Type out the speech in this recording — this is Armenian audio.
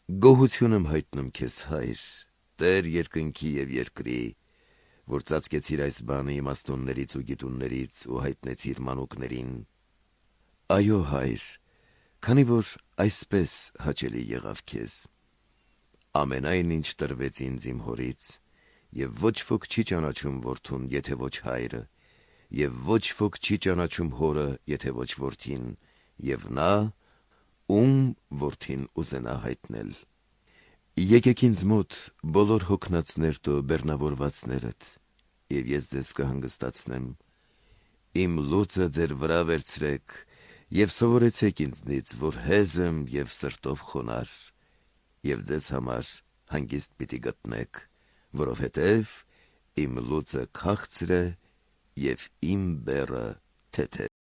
Գոհություն եմ հայտնում քեզ, հայր, Տեր երկնքի և երկրի, որ ծածկեցիր այս բանը իմաստուններից ու գիտուններից ու հայտնեցիր մանուկներին։ Այո, հայր, քանի որ այսպես հաճելի եղավ քեզ։ Ամենայն ինչ տրվեց ինձ իմ հորից, և ոչ ոք չի ճանաչում որդուն, եթե ոչ հայրը, և ոչ ոք չի ճանաչում հորը, եթե ոչ որդին, և նա, ում որդին ուզենա հայտնել։ Եկեք ինձ մոտ բոլոր հոգնածներդ ու բեռնավորվածներդ, և ես ձեզ կհանգստացնեմ։ Իմ լուծը ձեր վրա վերցրեք և սովորեցեք ինձնից, որ հեզ եմ և սրտով խոնարհ, և ձեզ համար հանգիստ պիտի գտնեք, որովհետև իմ լուծը քաղցր է և իմ բեռը թեթև։